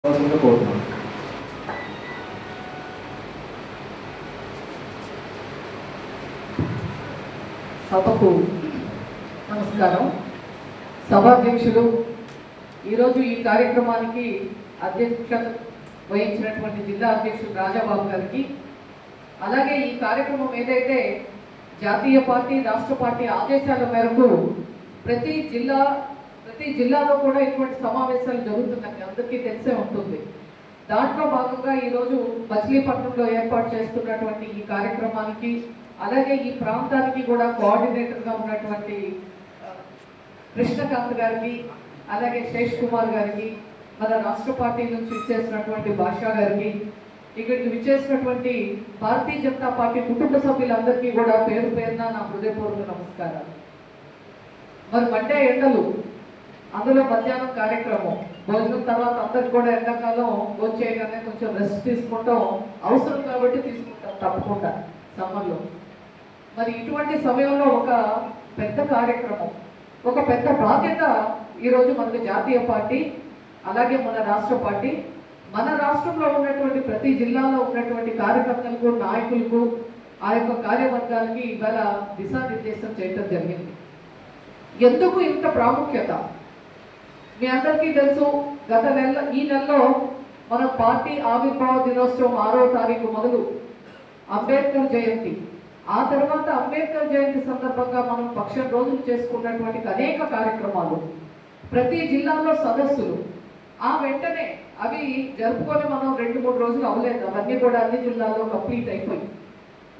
సభకు నమస్కారం. సభాధ్యక్షులు ఈరోజు ఈ కార్యక్రమానికి అధ్యక్షత వహించినటువంటి జిల్లా అధ్యక్షుడు రాజాబాబు గారికి, అలాగే ఈ కార్యక్రమం ఏదైతే జాతీయ పార్టీ రాష్ట్ర పార్టీ ఆదేశాల మేరకు ప్రతి జిల్లాలో కూడా ఇటువంటి సమావేశాలు జరుగుతుందని అందరికీ తెలిసే ఉంటుంది. దాంట్లో భాగంగా ఈరోజు మచిలీపట్నంలో ఏర్పాటు చేస్తున్నటువంటి ఈ కార్యక్రమానికి, అలాగే ఈ ప్రాంతానికి కూడా కోఆర్డినేటర్గా ఉన్నటువంటి కృష్ణకాంత్ గారికి, అలాగే శేష్ కుమార్ గారికి, మన రాష్ట్ర పార్టీ నుంచి ఇచ్చేసినటువంటి భాషా గారికి, ఇక్కడికి విచ్చేసినటువంటి భారతీయ జనతా పార్టీ కుటుంబ సభ్యులందరికీ కూడా పేరు పేరున నా హృదయపూర్వక నమస్కారాలు. మరి మండే ఎండలు, అందులో మధ్యాహ్నం కార్యక్రమం, భోజనం తర్వాత అందరికి కూడా ఎండాకాలం భోజనం చేయగానే కొంచెం రెస్ట్ తీసుకుంటాం, అవసరం కాబట్టి తీసుకుంటాం తప్పకుండా సమ్మర్లో. మరి ఇటువంటి సమయంలో ఒక పెద్ద కార్యక్రమం, ఒక పెద్ద బాధ్యత ఈరోజు మనకు జాతీయ పార్టీ, అలాగే మన రాష్ట్ర పార్టీ, మన రాష్ట్రంలో ఉన్నటువంటి ప్రతి జిల్లాలో ఉన్నటువంటి కార్యకర్తలకు, నాయకులకు, ఆ యొక్క కార్యవర్గాలకి ఇవాళ దిశానిర్దేశం చేయడం జరిగింది. ఎందుకు ఇంత ప్రాముఖ్యత మీ అందరికీ తెలుసు. ఈ నెలలో మన పార్టీ ఆవిర్భావ దినోత్సవం 6వ తారీఖు మొదలు అంబేద్కర్ జయంతి, ఆ తర్వాత అంబేద్కర్ జయంతి సందర్భంగా మనం పక్షం రోజులు చేసుకున్నటువంటి అనేక కార్యక్రమాలు, ప్రతి జిల్లాలో సదస్సులు, ఆ వెంటనే అవి జరుపుకొని మనం 2-3 రోజులు అవ్వలేదు, అవన్నీ కూడా అన్ని జిల్లాల్లో కంప్లీట్ అయిపోయి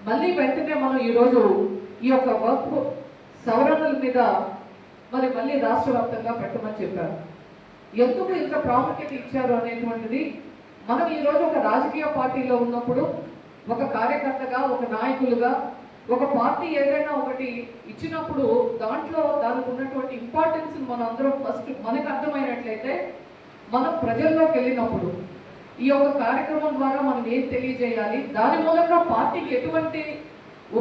మళ్ళీ వెంటనే మనం ఈరోజు ఈ యొక్క వర్క్ సవరణల మీద మరి మళ్ళీ రాష్ట్ర వ్యాప్తంగా పెట్టమని చెప్పారు. ఎందుకు ఇంత ప్రాముఖ్యత ఇచ్చారు అనేటువంటిది, మనం ఈరోజు ఒక రాజకీయ పార్టీలో ఉన్నప్పుడు, ఒక కార్యకర్తగా, ఒక నాయకులుగా, ఒక పార్టీ ఏదైనా ఒకటి ఇచ్చినప్పుడు దాంట్లో దానికి ఉన్నటువంటి ఇంపార్టెన్స్ మనం అందరం ఫస్ట్ మనకు అర్థమైనట్లయితే, మనం ప్రజల్లోకి వెళ్ళినప్పుడు ఈ యొక్క కార్యక్రమం ద్వారా మనం ఏం తెలియజేయాలి, దాని మూలంగా పార్టీకి ఎటువంటి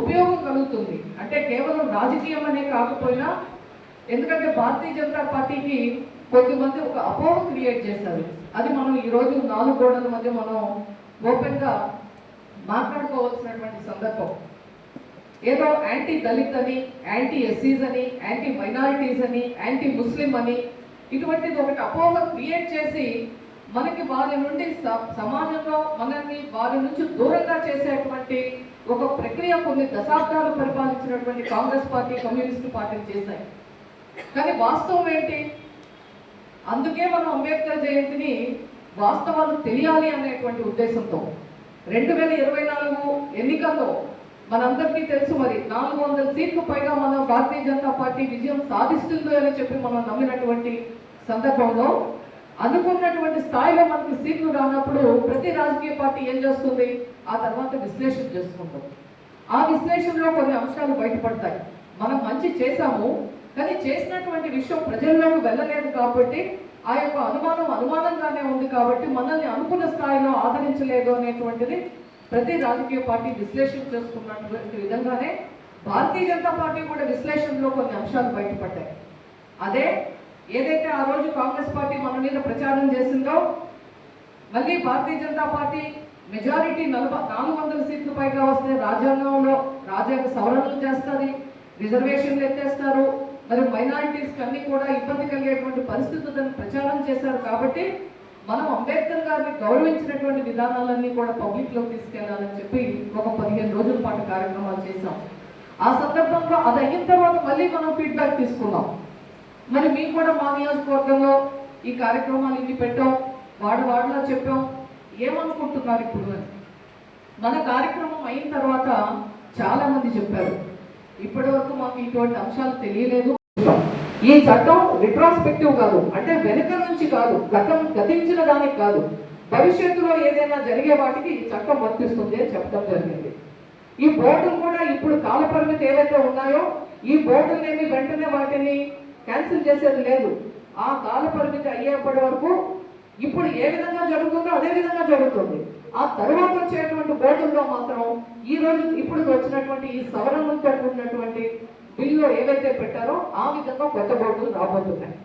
ఉపయోగం కలుగుతుంది అంటే కేవలం రాజకీయం అనే కాకపోయినా, ఎందుకంటే భారతీయ జనతా పార్టీకి కొంతమంది ఒక అపోహ క్రియేట్ చేశారు. అది మనం ఈరోజు 4 గోడల మధ్య మనం ఓపెన్గా మాట్లాడుకోవాల్సినటువంటి సందర్భం. ఏదో యాంటీ దళిత్ అని, యాంటీ ఎస్సీస్ అని, యాంటీ మైనారిటీస్ అని, యాంటీ ముస్లిం అని, ఇటువంటిది ఒకటి అపోహ క్రియేట్ చేసి మనకి వారి నుండి సమాజంలో మనల్ని వారి నుంచి దూరంగా చేసేటువంటి ఒక ప్రక్రియ కొన్ని దశాబ్దాలు పరిపాలించినటువంటి కాంగ్రెస్ పార్టీ, కమ్యూనిస్టు పార్టీలు చేశాయి. కానీ వాస్తవం ఏంటి? అందుకే మనం అంబేద్కర్ జయంతిని వాస్తవాలు తెలియాలి అనేటువంటి ఉద్దేశంతో 2024 ఎన్నికల్లో మనందరికీ తెలుసు, మరి 400 సీట్లకు పైగా మన భారతీయ జనతా పార్టీ విజయం సాధిస్తుందో అని చెప్పి మనం నమ్మినటువంటి సందర్భంలో, అనుకున్నటువంటి స్థాయిలో మనకి సీట్లు రానప్పుడు ప్రతి రాజకీయ పార్టీ ఏం చేస్తుంది, ఆ తర్వాత విశ్లేషణ చేసుకుంటాం. ఆ విశ్లేషణలో కొన్ని అంశాలు బయటపడతాయి. మనం మంచి చేశాము, కానీ చేసినటువంటి విషయం ప్రజల్లోకి వెళ్ళలేదు కాబట్టి, ఆ యొక్క అనుమానంగానే ఉంది కాబట్టి మనల్ని అనుకున్న స్థాయిలో ఆదరించలేదు అనేటువంటిది ప్రతి రాజకీయ పార్టీ విశ్లేషణ చేసుకున్నటువంటి విధంగానే భారతీయ జనతా పార్టీ కూడా విశ్లేషణలో కొన్ని అంశాలు బయటపడ్డాయి. అదే ఏదైతే ఆ రోజు కాంగ్రెస్ పార్టీ మన మీద ప్రచారం చేసిందో, మళ్ళీ భారతీయ జనతా పార్టీ మెజారిటీ 400 సీట్లు పైగా వస్తే రాజ్యాంగ సవరణలు చేస్తుంది, రిజర్వేషన్లు ఎత్తేస్తారు, మరి మైనారిటీస్కి అన్ని కూడా ఇబ్బంది కలిగేటువంటి పరిస్థితులను ప్రచారం చేశారు. కాబట్టి మనం అంబేద్కర్ గారిని గౌరవించినటువంటి విధానాలన్నీ కూడా పబ్లిక్లోకి తీసుకెళ్లాలని చెప్పి ఒక 15 రోజుల పాటు కార్యక్రమాలు చేశాం. ఆ సందర్భంలో అది అయిన తర్వాత మళ్ళీ మనం ఫీడ్బ్యాక్ తీసుకున్నాం. మరి మేము కూడా మా నియోజకవర్గంలో ఈ కార్యక్రమాలు ఇన్ని పెట్టాం, వాడలో చెప్పాం, ఏమనుకుంటున్నారు ఇప్పుడు అని. మన కార్యక్రమం అయిన తర్వాత చాలా మంది చెప్పారు, ఇప్పటి వరకు మాకు ఇటువంటి అంశాలు తెలియలేదు. ఈ చట్టం రిట్రాస్పెక్టివ్ కాదు, అంటే వెనుక నుంచి కాదు, గతించిన దానికి కాదు, భవిష్యత్తులో ఏదైనా జరిగే వాటికి ఈ చట్టం వర్తిస్తుంది అని చెప్పడం జరిగింది. ఈ బోర్డులు కూడా ఇప్పుడు కాల పరిమితి ఏవైతే ఉన్నాయో, ఈ బోర్డులని వెంటనే వాటిని క్యాన్సిల్ చేసేది లేదు. ఆ కాల పరిమితి అయ్యేప్పటి వరకు ఇప్పుడు ఏ విధంగా జరుగుతుందో అదే విధంగా జరుగుతుంది. ఆ తర్వాత వచ్చేటువంటి బోర్డుల్లో మాత్రం ఇప్పుడు వచ్చినటువంటి ఈ సవరణలతో ఉన్నటువంటి బిల్లు ఏవైతే పెట్టారో ఆ విధంగా కొత్త బోర్డులు రాబోతున్నాయి.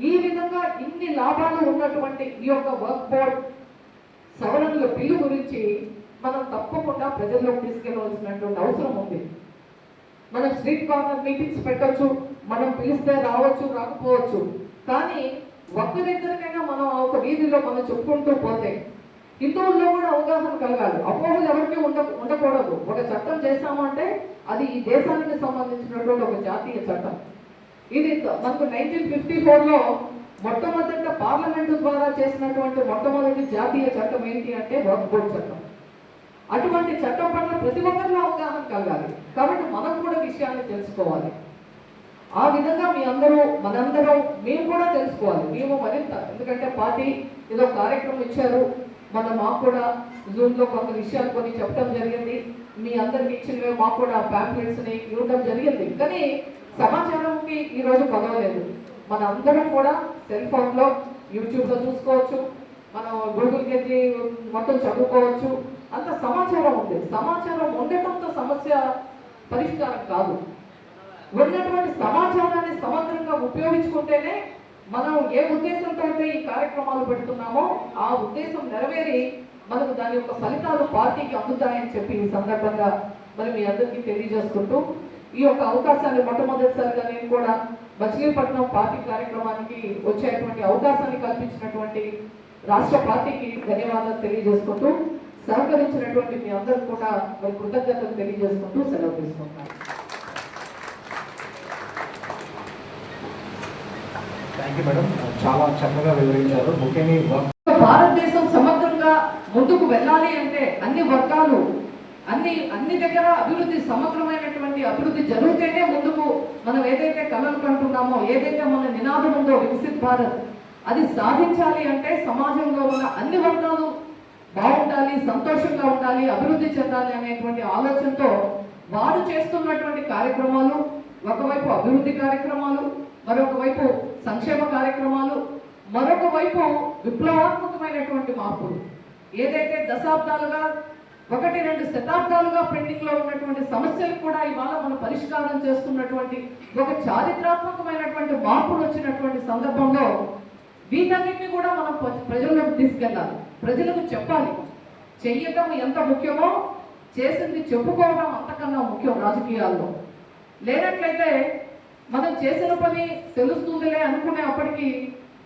ఈ విధంగా ఇన్ని లాభాలు ఉన్నటువంటి ఈ యొక్క వర్క్ బోర్డ్ సవరణల బిల్లు గురించి మనం తప్పకుండా ప్రజల్లోకి తీసుకెళ్లవలసినటువంటి అవసరం ఉంది. మనం స్ట్రీట్ కార్నర్ మీటింగ్స్ పెట్టొచ్చు, మనం పిలిస్తే రావచ్చు రాకపోవచ్చు, కానీ ఒక్కరిద్దరికైనా మనం ఒక వీధిలో మనం చెప్పుకుంటూ పోతే హిందువుల్లో కూడా అవగాహన కలగాలి. అపోహలు ఎవరికి ఉండకూడదు. ఒక చట్టం చేశామంటే అది ఈ దేశానికి సంబంధించినటువంటి ఒక జాతీయ చట్టం. ఇది మనకు 1954లో మొట్టమొదట పార్లమెంటు ద్వారా చేసినటువంటి మొట్టమొదటి జాతీయ చట్టం ఏంటి అంటే వర్క్ బోర్డ్ చట్టం. అటువంటి చట్టం పట్ల ప్రతి ఒక్కరిలో అవగాహన కలగాలి. కాబట్టి మనం కూడా విషయాన్ని తెలుసుకోవాలి. ఆ విధంగా మీ అందరూ మనందరం మేము కూడా తెలుసుకోవాలి. మేము మరింత, ఎందుకంటే పార్టీ ఏదో కార్యక్రమం ఇచ్చారు, మాకు కూడా జూమ్లో కొంత విషయాలు కొన్ని చెప్పడం జరిగింది, మీ అందరికి ఇచ్చినవి మాకు కూడా ప్యాంప్లెట్స్ని ఇవ్వడం జరిగింది. కానీ సమాచారంకి ఈరోజు కొదవలేదు. మన అందరం కూడా సెల్ ఫోన్లో యూట్యూబ్లో చూసుకోవచ్చు, మనం గూగుల్కి వెళ్ళి మొత్తం చదువుకోవచ్చు. అంత సమాచారం ఉంది. సమాచారం ఉండటంతో సమస్య పరిష్కారం కాదు. ఉన్నటువంటి సమాచారాన్ని సమగ్రంగా ఉపయోగించుకుంటేనే మనం ఏ ఉద్దేశంతో అయితే ఈ కార్యక్రమాలు పెడుతున్నామో ఆ ఉద్దేశం నెరవేరి మనకు దాని యొక్క ఫలితాలు పార్టీకి అందుతాయని చెప్పి ఈ సందర్భంగా మరి మీ అందరికీ తెలియజేసుకుంటూ ఈ యొక్క అవకాశాన్ని మొట్టమొదటిసారిగా నేను కూడా మచిలీపట్నం పార్టీ కార్యక్రమానికి వచ్చేటువంటి అవకాశాన్ని కల్పించినటువంటి రాష్ట్ర పార్టీకి ధన్యవాదాలు తెలియజేసుకుంటూ సహకరించినటువంటి మీ అందరికీ కూడా మరి కృతజ్ఞతలు తెలియజేసుకుంటూ సెలవు తీసుకుంటాను. థ్యాంక్ యూ మేడం, చాలా చక్కగా వివరించారు. ముఖ్యంగా భారతదేశం సమగ్రంగా ముందుకు వెళ్ళాలి అంటే అన్ని వర్గాలు అన్ని దగ్గర అభివృద్ధి, సమగ్రమైనటువంటి అభివృద్ధి జరిగితేనే ముందుకు మనం ఏదైతే కలలు కంటున్నామో, ఏదైతే మన నినాదం ఉందో వికసిత్ భారత్, అది సాధించాలి అంటే సమాజంలో ఉన్న అన్ని వర్గాలు బాగుండాలి, సంతోషంగా ఉండాలి, అభివృద్ధి చెందాలి అనేటువంటి ఆలోచనతో వారు చేస్తున్నటువంటి కార్యక్రమాలు, ఒకవైపు అభివృద్ధి కార్యక్రమాలు, మరొక వైపు సంక్షేమ కార్యక్రమాలు, మరొక వైపు విప్లవాత్మకమైనటువంటి మార్పులు, ఏదైతే దశాబ్దాలుగా 1-2 శతాబ్దాలుగా పెండింగ్ లో ఉన్నటువంటి సమస్యలు కూడా ఇవాళ మనం పరిష్కారం చేస్తున్నటువంటి ఒక చారిత్రాత్మకమైనటువంటి మార్పులు వచ్చినటువంటి సందర్భంలో వీటన్నిటిని కూడా మనం ప్రజల్లోకి తీసుకెళ్ళాలి, ప్రజలకు చెప్పాలి. చెయ్యటం ఎంత ముఖ్యమో చేసింది చెప్పుకోవడం అంతకన్నా ముఖ్యం రాజకీయాల్లో. లేనట్లయితే మనం చేసిన పని తెలుస్తుందిలే అనుకునే అప్పటికి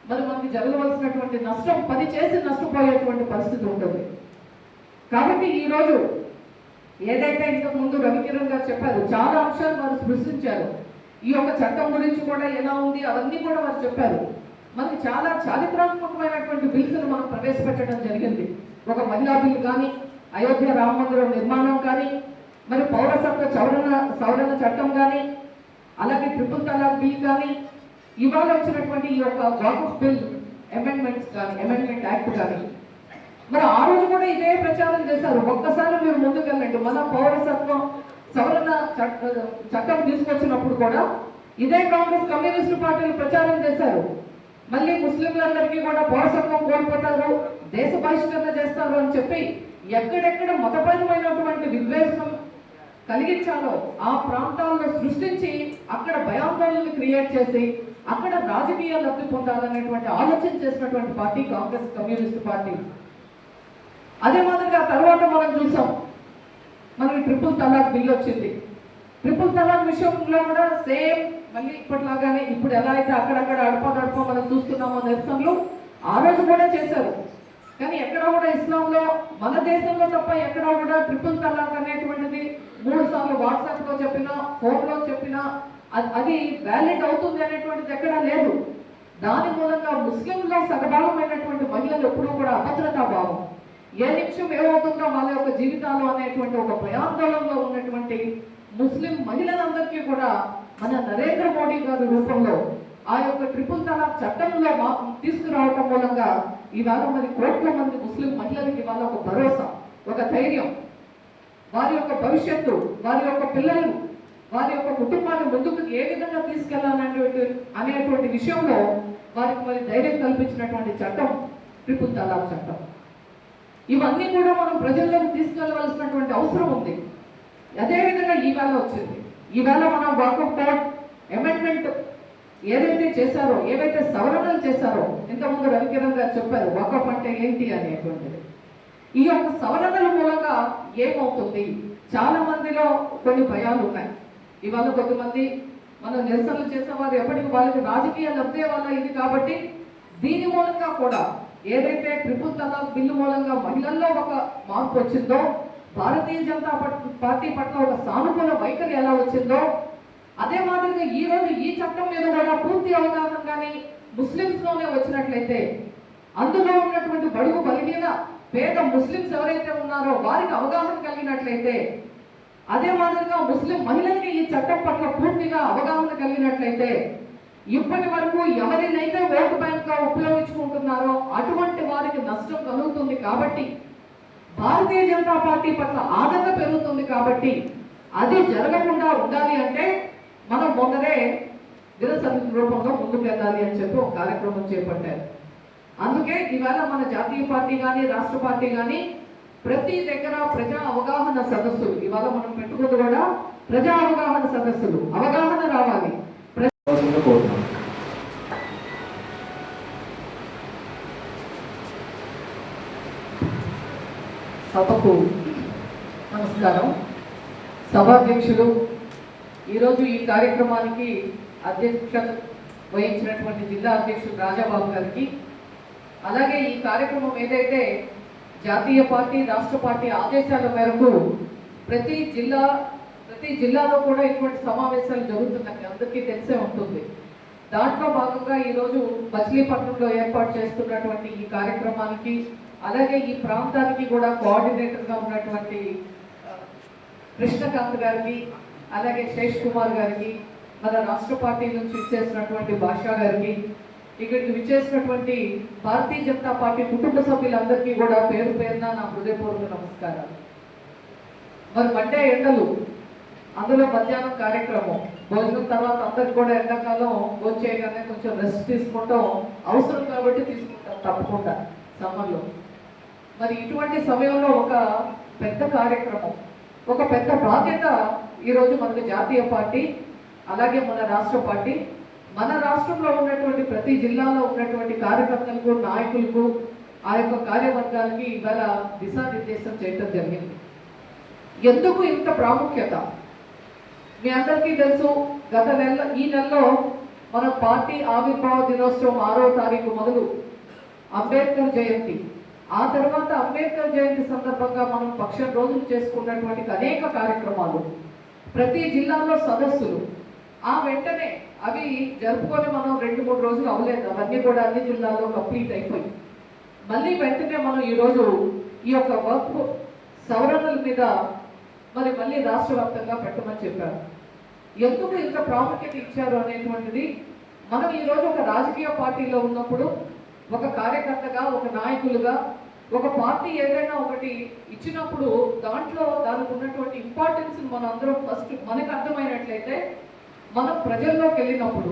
మరి మనకి జరగవలసినటువంటి నష్టం 10 చేసి నష్టపోయేటువంటి పరిస్థితి ఉంటుంది. కాబట్టి ఈరోజు ఏదైతే ఇంతకు ముందు రవికిరణ్ గారు చెప్పారు, చాలా అంశాలు వారు స్పృశించారు. ఈ యొక్క చట్టం గురించి కూడా ఎలా ఉంది అవన్నీ కూడా వారు చెప్పారు. మనకి చాలా చారిత్రాత్మకమైనటువంటి బిల్స్ను మనం ప్రవేశపెట్టడం జరిగింది. ఒక మహిళా బిల్ కానీ, అయోధ్య రామ మందిరం నిర్మాణం కానీ, మరి పౌరసత్వ సవరణ చట్టం కానీ, అలాగే ట్రిపుల్ తలాక్ బిల్ కానీ, ఇవాళ వచ్చినటువంటి ఈ యొక్క వాకఫ్ బిల్ అమెండ్మెంట్ యాక్ట్ కానీ, మరి ఆ రోజు కూడా ఇదే ప్రచారం చేశారు. ఒక్కసారి మీరు ముందుకెళ్ళండి. మన పౌరసత్వం సవరణ చట్టం తీసుకొచ్చినప్పుడు కూడా ఇదే కాంగ్రెస్ కమ్యూనిస్టు పార్టీలు ప్రచారం చేశారు. మళ్ళీ ముస్లింలందరికీ కూడా పౌరసత్వం కోల్పోతారు, దేశ బహిష్కరణ చేస్తారు అని చెప్పి ఎక్కడెక్కడ మతపరమైనటువంటి విద్వేషం కలిగించాలో ఆ ప్రాంతాలను సృష్టించి అక్కడ భయాందోళనలు క్రియేట్ చేసి అక్కడ రాజకీయ లబ్ధి పొందాలనేటువంటి ఆలోచన చేసినటువంటి పార్టీ కాంగ్రెస్ కమ్యూనిస్ట్ పార్టీ. అదే మాదిరిగా తర్వాత మనం చూసాం, మనకి ట్రిపుల్ తలాక్ బిల్ వచ్చింది. ట్రిపుల్ తలాక్ విషయంలో కూడా సేమ్ మళ్ళీ ఇప్పటిలాగానే ఇప్పుడు ఎలా అయితే అక్కడక్కడ అడప మనం చూస్తున్నామో నిరసనలు ఆ రోజు కూడా చేశారు. కానీ ఎక్కడ కూడా ఇస్లాంలో, మన దేశంలో తప్ప ఎక్కడ కూడా ట్రిపుల్ తలాక్ అనేటువంటిది 3 సార్లు వాట్సాప్లో చెప్పినా, ఫోన్లో చెప్పినా అది వ్యాలిడ్ అవుతుంది అనేటువంటిది ఎక్కడా లేదు. దాని మూలంగా ముస్లింలో సగభాగమైనటువంటి మహిళలు ఎప్పుడూ కూడా అభద్రతా భావం, ఏ నిమిషం ఏమవుతుందో వాళ్ళ యొక్క జీవితాలు అనేటువంటి ఒక భయాందోళనలో ఉన్నటువంటి ముస్లిం మహిళలందరికీ కూడా మన నరేంద్ర మోడీ గారి రూపంలో ఆ యొక్క ట్రిపుల్ తలాక్ చట్టంలో తీసుకురావటం మూలంగా ఇవాళ మరి కోట్ల మంది ముస్లిం మహిళలకి ఇవాళ ఒక భరోసా, ఒక ధైర్యం, వారి యొక్క భవిష్యత్తు, వారి యొక్క పిల్లలు, వారి యొక్క కుటుంబాన్ని ముందుకు ఏ విధంగా తీసుకెళ్లాలనేటువంటి విషయంలో వారికి మరి ధైర్యం కల్పించినటువంటి చట్టం ట్రిపుల్ తలాక్ చట్టం. ఇవన్నీ కూడా మనం ప్రజల్లోకి తీసుకెళ్లవలసినటువంటి అవసరం ఉంది. అదేవిధంగా ఈవేళ వచ్చింది. ఈవేళ మనం వాకఫ్ బోర్డ్ అమెండ్మెంట్ ఏదైతే చేశారో, ఏవైతే సవరణలు చేశారో, ఇంతకుముందు రవికిరణ్ గారు చెప్పారు వకఫ్ అంటే ఏంటి అనేటువంటిది. ఈ యొక్క సవరణల మూలంగా ఏమవుతుంది, చాలా మందిలో కొన్ని భయాలు ఉన్నాయి. ఇవాళ కొంతమంది మనం నిరసనలు చేసేవారు ఎప్పటికీ వాళ్ళకి రాజకీయ లబ్ధే వల్ల ఇది కాబట్టి దీని మూలంగా కూడా ఏదైతే ట్రిపుల్ తలాక్ బిల్లు మూలంగా మహిళల్లో ఒక మార్పు వచ్చిందో, భారతీయ జనతా పార్టీ పట్ల ఒక సానుకూల వైఖరి ఎలా వచ్చిందో, అదే మాదిరిగా ఈ రోజు ఈ చట్టం మీద కూడా పూర్తి అవగాహన కానీ ముస్లిమ్స్ లోనే వచ్చినట్లయితే, అందులో ఉన్నటువంటి బడుగు బలహీన పేద ముస్లిమ్స్ ఎవరైతే ఉన్నారో వారికి అవగాహన కలిగినట్లయితే, అదే మాదిరిగా ముస్లిం మహిళలకి ఈ చట్టం పట్ల పూర్తిగా అవగాహన కలిగినట్లయితే, ఇప్పటి వరకు ఎవరినైతే ఓటు బ్యాంక్ గా ఉపయోగించుకుంటున్నారో అటువంటి వారికి నష్టం కలుగుతుంది. కాబట్టి భారతీయ జనతా పార్టీ పట్ల ఆదరణ పెరుగుతుంది. కాబట్టి అది జరగకుండా ఉండాలి అంటే మనం మొన్ననే నిరసన రూపంలో ముందుకు వెళ్ళాలి అని చెప్పి ఒక కార్యక్రమం చేపట్టారు. అందుకే ఇవాళ మన జాతీయ పార్టీ కానీ రాష్ట్ర పార్టీ కానీ ప్రతి దగ్గర ప్రజా అవగాహన సదస్సులు, ఇవాళ మనం పెట్టుకుంది కూడా ప్రజా అవగాహన సదస్సులు, అవగాహన రావాలి. సభకు నమస్కారం. సభాధ్యక్షులు, ఈరోజు ఈ కార్యక్రమానికి అధ్యక్షత వహించినటువంటి జిల్లా అధ్యక్షుడు రాజాబాబు గారికి, అలాగే ఈ కార్యక్రమం ఏదైతే జాతీయ పార్టీ రాష్ట్ర పార్టీ ఆదేశాల మేరకు ప్రతి జిల్లాలో కూడా ఇటువంటి సమావేశాలు జరుగుతున్నాయి, అందరికీ తెలిసే ఉంటుంది. దాంట్లో భాగంగా ఈరోజు మచిలీపట్నంలో ఏర్పాటు చేస్తున్నటువంటి ఈ కార్యక్రమానికి, అలాగే ఈ ప్రాంతానికి కూడా కోఆర్డినేటర్గా ఉన్నటువంటి కృష్ణకాంత్ గారికి, అలాగే శేష్ కుమార్ గారికి, మన రాష్ట్ర పార్టీ నుంచి ఇచ్చేసినటువంటి భాషా గారికి, ఇక్కడికి విచ్చేసినటువంటి భారతీయ జనతా పార్టీ కుటుంబ సభ్యులందరికీ కూడా పేరు పేరున నా హృదయపూర్వక నమస్కారాలు. మరి మండే ఎండలు, అందులో మధ్యాహ్నం కార్యక్రమం, భోజనం తర్వాత అందరికి కూడా ఎండాకాలం భోజనం చేయగానే కొంచెం రెస్ట్ తీసుకుంటాం, అవసరం కాబట్టి తీసుకుంటాం తప్పకుండా సమ్మర్లో. మరి ఇటువంటి సమయంలో ఒక పెద్ద కార్యక్రమం, ఒక పెద్ద బాధ్యత ఈరోజు మనకి జాతీయ పార్టీ, అలాగే మన రాష్ట్ర పార్టీ, మన రాష్ట్రంలో ఉన్నటువంటి ప్రతి జిల్లాలో ఉన్నటువంటి కార్యకర్తలకు, నాయకులకు, ఆ యొక్క కార్యవర్గాలకి ఇవాళ దిశానిర్దేశం చేయటం జరిగింది. ఎందుకు ఇంత ప్రాముఖ్యత మీ అందరికీ తెలుసు. ఈ నెలలో మన పార్టీ ఆవిర్భావ దినోత్సవం 6వ తారీఖు మొదలు అంబేద్కర్ జయంతి, ఆ తర్వాత అంబేద్కర్ జయంతి సందర్భంగా మనం పక్షం రోజులు చేసుకున్నటువంటి అనేక కార్యక్రమాలు, ప్రతి జిల్లాలో సదస్సులు, ఆ వెంటనే అవి జరుపుకొని మనం 2-3 రోజులు అవ్వలేదు, అవన్నీ కూడా అన్ని జిల్లాల్లో కంప్లీట్ అయిపోయి మళ్ళీ వెంటనే మనం ఈరోజు ఈ యొక్క వర్క్ సవరణల మీద మరి మళ్ళీ రాష్ట్ర వ్యాప్తంగా పెట్టమని చెప్పారు. ఎందుకు ఇంత ప్రాముఖ్యత ఇచ్చారు అనేటువంటిది, మనం ఈరోజు ఒక రాజకీయ పార్టీలో ఉన్నప్పుడు, ఒక కార్యకర్తగా, ఒక నాయకులుగా, ఒక పార్టీ ఏదైనా ఒకటి ఇచ్చినప్పుడు దాంట్లో దానికి ఉన్నటువంటి ఇంపార్టెన్స్ మనం అందరం ఫస్ట్ మనకు అర్థమైనట్లయితే, మనం ప్రజల్లోకి వెళ్ళినప్పుడు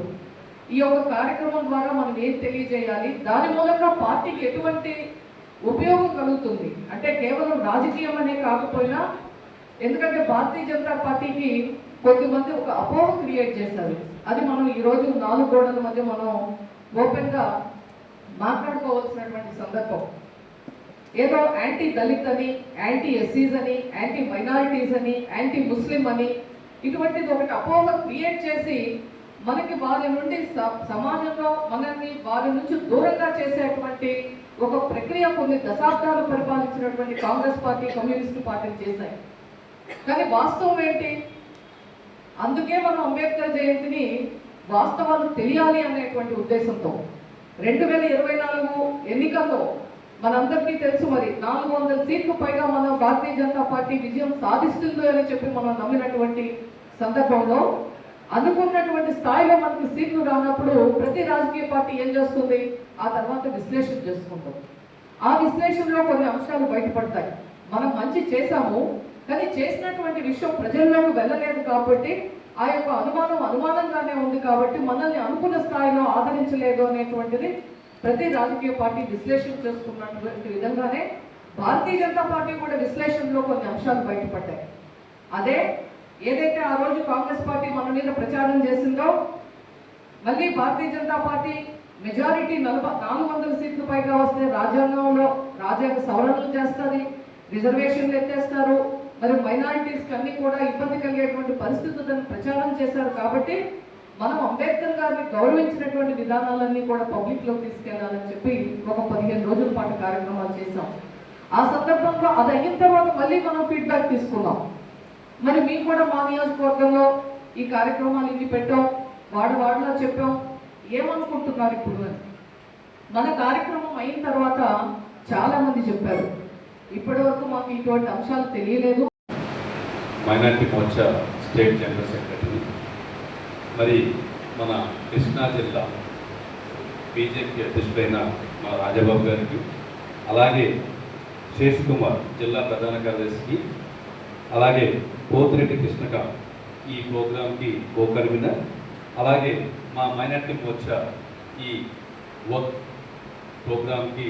ఈ యొక్క కార్యక్రమం ద్వారా మనం ఏం తెలియజేయాలి, దాని మూలంగా పార్టీకి ఎటువంటి ఉపయోగం కలుగుతుంది అంటే కేవలం రాజకీయం అనే కాకపోయినా, ఎందుకంటే భారతీయ జనతా పార్టీకి కొద్దిమంది ఒక అపోహ క్రియేట్ చేశారు. అది మనం ఈరోజు 4 గోడల మధ్య మనం ఓపెన్గా మాట్లాడుకోవాల్సినటువంటి సందర్భం. ఏదో యాంటీ దళిత్ అని, యాంటీ ఎస్సీస్ అని, యాంటీ మైనారిటీస్ అని, యాంటీ ముస్లిం అని, ఇటువంటిది ఒకటి అపోహ క్రియేట్ చేసి మనకి వారి నుండి సమాజంలో మనల్ని వారి నుంచి దూరంగా చేసేటువంటి ఒక ప్రక్రియ కొన్ని దశాబ్దాలు పరిపాలించినటువంటి కాంగ్రెస్ పార్టీ, కమ్యూనిస్టు పార్టీలు చేశాయి. కానీ వాస్తవం ఏంటి? అందుకే మనం అంబేద్కర్ జయంతిని వాస్తవాలు తెలియాలి అనేటువంటి ఉద్దేశంతో 2024 ఎన్నికల్లో మనందరికీ తెలుసు, మరి 400 సీట్లు పైగా మనం భారతీయ జనతా పార్టీ విజయం సాధిస్తుంది అని చెప్పి మనం నమ్మినటువంటి సందర్భంలో, అనుకున్నటువంటి స్థాయిలో మనకి సీట్లు రానప్పుడు ప్రతి రాజకీయ పార్టీ ఏం చేస్తుంది? ఆ తర్వాత విశ్లేషణ చేసుకుంటాం. ఆ విశ్లేషణలో కొన్ని అంశాలు బయటపడతాయి. మనం మంచి చేశాము, కానీ చేసినటువంటి విషయం ప్రజల్లోకి వెళ్ళలేదు కాబట్టి ఆ యొక్క అనుమానంగానే ఉంది కాబట్టి మనల్ని అనుకున్న స్థాయిలో ఆదరించలేదు అనేటువంటిది ప్రతి రాజకీయ పార్టీ విశ్లేషణ చేసుకున్నటువంటి విధంగానే భారతీయ జనతా పార్టీ కూడా విశ్లేషణలో కొన్ని అంశాలు బయటపడ్డాయి. అదే ఏదైతే ఆ రోజు కాంగ్రెస్ పార్టీ మన మీద ప్రచారం చేసిందో, మళ్ళీ భారతీయ జనతా పార్టీ మెజారిటీ 400 సీట్లు పైగా వస్తే రాజ్యాంగ సవరణలు చేస్తుంది, రిజర్వేషన్లు ఎత్తేస్తారు, మరి మైనారిటీస్కి అన్ని కూడా ఇబ్బంది కలిగేటువంటి పరిస్థితులను ప్రచారం చేశారు. కాబట్టి మనం అంబేద్కర్ గారిని గౌరవించినటువంటి విధానాలన్నీ కూడా పబ్లిక్లోకి తీసుకెళ్లాలని చెప్పి ఒక 15 రోజుల పాటు కార్యక్రమాలు చేశాం. ఆ సందర్భంలో అది అయిన తర్వాత మళ్ళీ మనం ఫీడ్బ్యాక్ తీసుకున్నాం. మరి మేము కూడా మా నియోజకవర్గంలో ఈ కార్యక్రమాలు ఇన్ని పెట్టాం, వాడలో చెప్పాం, ఏమనుకుంటున్నారు ఇప్పుడు అని. మన కార్యక్రమం అయిన తర్వాత చాలా మంది చెప్పారు, ఇప్పటి వరకు మాకు ఇటువంటి అంశాలు తెలియలేదు. Minority Morcha state general secretary, మరి మన కృష్ణా జిల్లా బీజేపీ అధ్యక్షుడైన మా రాజబాబు గారికి, అలాగే శేష్ కుమార్ జిల్లా ప్రధాన కార్యదర్శికి, అలాగే పోతిరెడ్డి కృష్ణక ఈ ప్రోగ్రాంకి కో కన్వీనర్, అలాగే మా మైనారిటీ మోర్చా ఈ వర్క్ ప్రోగ్రాంకి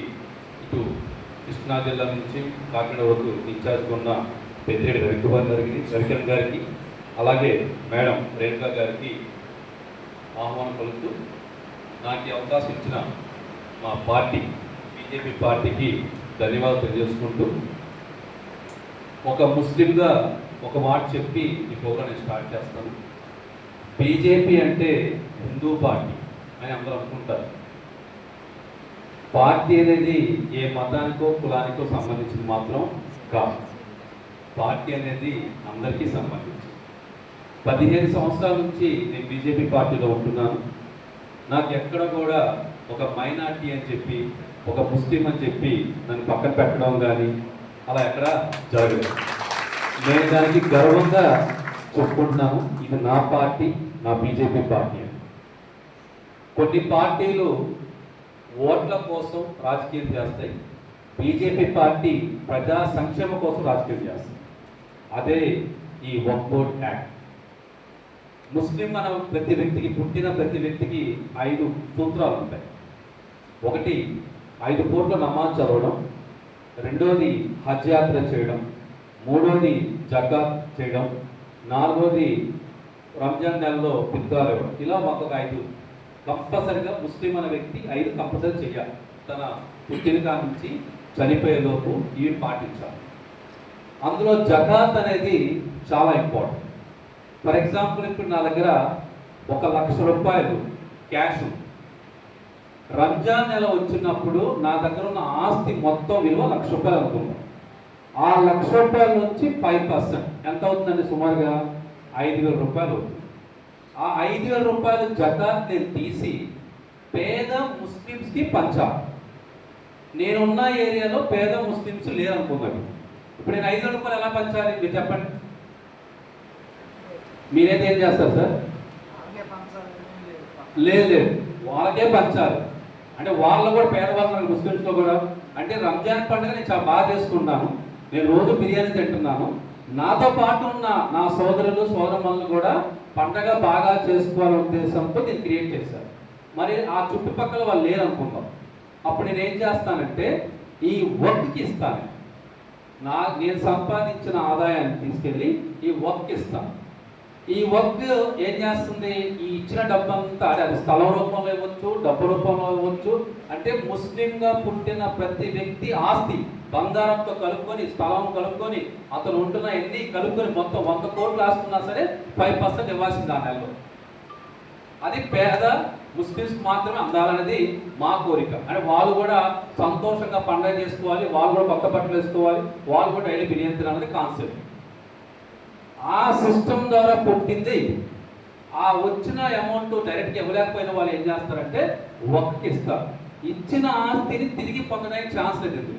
ఇటు కృష్ణా జిల్లా నుంచి కాకినాడ వరకు ఇన్ఛార్జ్ ఉన్న పెద్దిరెడ్డి రవికిరణ్ గారికి, అలాగే మేడం రేణుకా గారికి ఆహ్వానం పలుకుతూ నాకు ఈ అవకాశం ఇచ్చిన మా పార్టీ బీజేపీ పార్టీకి ధన్యవాదాలు తెలియజేసుకుంటూ, ఒక ముస్లింగా ఒక మాట చెప్పి ఈ ప్రోగ్రాం స్టార్ట్ చేస్తాను. బీజేపీ అంటే హిందూ పార్టీ అని అందరూ అనుకుంటారు. పార్టీ అనేది ఏ మతానికో కులానికో సంబంధించింది మాత్రం కాదు. పార్టీ అనేది అందరికీ సంబంధించి 15 సంవత్సరాల నుంచి నేను బీజేపీ పార్టీలో ఉంటున్నాను. నాకు ఎక్కడ కూడా ఒక మైనార్టీ అని చెప్పి, ఒక ముస్లిం అని చెప్పి నన్ను పక్కన పెట్టడం కానీ అలా ఎక్కడ జరగలేదు. నేను దానికి గర్వంగా చెప్పుకుంటున్నాను, ఇది నా పార్టీ, నా బీజేపీ పార్టీ అని. కొన్ని పార్టీలు ఓట్ల కోసం రాజకీయం చేస్తాయి, బీజేపీ పార్టీ ప్రజా సంక్షేమ కోసం రాజకీయం చేస్తాయి. అదే ఈ వక్ఫ్ బోర్డ్ యాక్ట్. ముస్లిం మన ప్రతి వ్యక్తికి, పుట్టిన ప్రతి వ్యక్తికి 5 సూత్రాలు ఉంటాయి. ఒకటి 5 పూట్ల నమాజ్ చదవడం, రెండోది హజ్ యాత్ర చేయడం, మూడోది జకాత్ చేయడం, నాలుగోది రంజాన్ నెలలో ఫిత్రాలు ఇవ్వడం. ఇలా ఒక్కొక్క 5 కంపల్సరిగా ముస్లిం అనే వ్యక్తి 5 కంపల్సరీ చేయాలి. తన పుట్టిన కాడ నుంచి చనిపోయేలోపు ఇవి పాటించాలి. అందులో జకాత్ అనేది చాలా ఇంపార్టెంట్. ఫర్ ఎగ్జాంపుల్, ఇప్పుడు నా దగ్గర 1,00,000 రూపాయలు క్యాష్ ఉంది. రంజాన్ నెల వచ్చినప్పుడు నా దగ్గర ఉన్న ఆస్తి మొత్తం విలువ 1,00,000 రూపాయలు అనుకుందాం. ఆ 1,00,000 రూపాయల నుంచి 5% ఎంత అవుతుందండి? సుమారుగా 5,000 రూపాయలు అవుతుంది. ఆ 5,000 రూపాయలు జకాత్ నేను తీసి పేద ముస్లిమ్స్కి పంచాలి. నేనున్న ఏరియాలో పేద ముస్లిమ్స్ లేరనుకున్నాను. ఇప్పుడు నేను 5,000 రూపాయలు ఎలా పంచాలి మీరు చెప్పండి? మీరైతే ఏం చేస్తారు సార్? లేదు, వాళ్ళకే పంచాలి. అంటే వాళ్ళు కూడా పేదవాళ్ళు, ముస్లిమ్స్లో కూడా. అంటే రంజాన్ పండుగ నేను చాలా బాగా చేసుకుంటాను, నేను రోజు బిర్యానీ తింటున్నాను. నాతో పాటు ఉన్న నా సోదరులు సోదరమణులు కూడా పండగ బాగా చేసుకోవాలనే ఉద్దేశంతో నేను క్రియేట్ చేశాను. మరి ఆ చుట్టుపక్కల వాళ్ళు లేరనుకుందాం. అప్పుడు నేను ఏం చేస్తానంటే ఈ వర్క్కి ఇస్తాను. నేను సంపాదించిన ఆదాయాన్ని తీసుకెళ్ళి ఈ వర్క్ ఇస్తాను. ఈ వర్క్ ఏం చేస్తుంది? ఈ ఇచ్చిన డబ్బంతా, అది స్థలం రూపంలో ఇవ్వచ్చు, డబ్బు రూపంలో ఇవ్వచ్చు. అంటే ముస్లింగా పుట్టిన ప్రతి వ్యక్తి ఆస్తి బంగారంతో కలుపుకొని, స్థలం కలుపుకొని, అతను ఉంటున్న ఎన్ని కలుపుకొని మొత్తం 100 కోట్లు ఆస్తున్నా సరే 5% ఇవ్వాల్సింది ఆ నెలలో. అది పేద ముస్లిమ్స్ మాత్రమే అందాలనేది మా కోరిక. అంటే వాళ్ళు కూడా సంతోషంగా పండుగ చేసుకోవాలి, వాళ్ళు కూడా కొత్త బట్టలు వేసుకోవాలి, వాళ్ళు కూడా డైలీ బిర్యానీ తినాలనేది కాన్సెప్ట్. ఆ సిస్టమ్ ద్వారా పుట్టింది. ఆ వచ్చిన అమౌంట్ డైరెక్ట్గా ఇవ్వలేకపోయిన వాళ్ళు ఏం చేస్తారంటే వర్క్కి ఇస్తారు. ఇచ్చిన ఆస్తిని తిరిగి పొందడానికి ఛాన్స్ లేదు.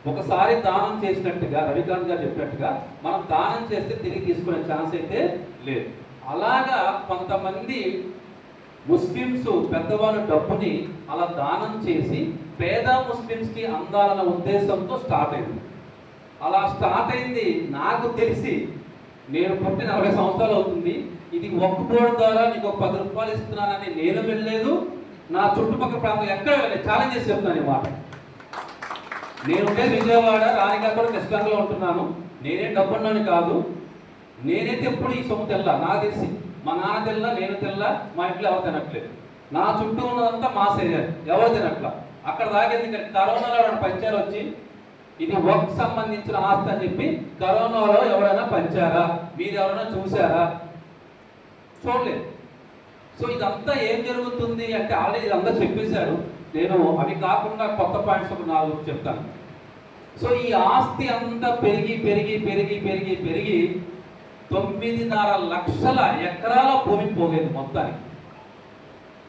ఒకసారి దానం చేసినట్టుగా రవికాంత్ గారు చెప్పినట్టుగా మనం దానం చేస్తే తిరిగి తీసుకునే ఛాన్స్ అయితే లేదు. అలాగా కొంతమంది ముస్లిమ్స్ పెద్దవాళ్ళ డబ్బుని అలా దానం చేసి పేద ముస్లిమ్స్కి అందాలన్న ఉద్దేశంతో స్టార్ట్ అయింది. అలా స్టార్ట్ అయింది. నాకు తెలిసి నేను పుట్టి 40 సంవత్సరాలు అవుతుంది. ఇది వక్ఫ్ బోర్డు ద్వారా నీకు 10 రూపాయలు ఇస్తున్నానని నేను వెళ్ళలేదు, నా చుట్టుపక్కల ప్రాంతం ఎక్కడ వెళ్ళలేదు. ఛాలెంజ్ చేసి చెప్తాను ఈ మాట. నేను ఉండేది విజయవాడ, రాణిగారు కృష్ణాలో ఉంటున్నాను. నేనే డబ్బున్నాను కాదు, నేనైతే ఎప్పుడు ఈ సొమ్ము తెల్లా. నాకు తెలిసి మా నాన్న తెల్లా, నేను తెల్లా, మా ఇంట్లో ఎవరు తినట్లేదు. నా చుట్టూ ఉన్నదంతా మాస్ ఏరియా, ఎవరు తినట్లా. అక్కడ దాకా ఎందుకంటే కరోనాలో ఎవరైనా పంచారు వచ్చి ఇది వర్క్ సంబంధించిన ఆస్తి అని చెప్పి కరోనాలో ఎవరైనా పంచారా, మీరు ఎవరైనా చూసారా? చూడలేదు. సో ఇదంతా ఏం జరుగుతుంది అంటే ఆల్రెడీ ఇదంతా చెప్పేశారు. నేను అవి కాకుండా కొత్త పాయింట్స్ ఒక 4 చెప్తాను. సో ఈ ఆస్తి అంతా పెరిగి పెరిగి పెరిగి పెరిగి పెరిగి 9.5 లక్షల ఎకరాల భూమి పోగేది మొత్తానికి.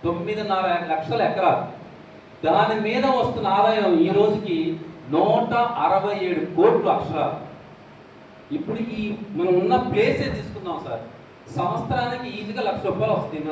9.5 లక్షల ఎకరాలు. దాని మీద వస్తున్న ఆదాయం ఈ రోజుకి 167 కోట్లు అక్షరాలు. ఇప్పుడు ఈ మనం ఉన్న ప్లేసే తీసుకుందాం సార్, సంవత్సరానికి ఈజీగా 1,00,000 రూపాయలు వస్తుంది.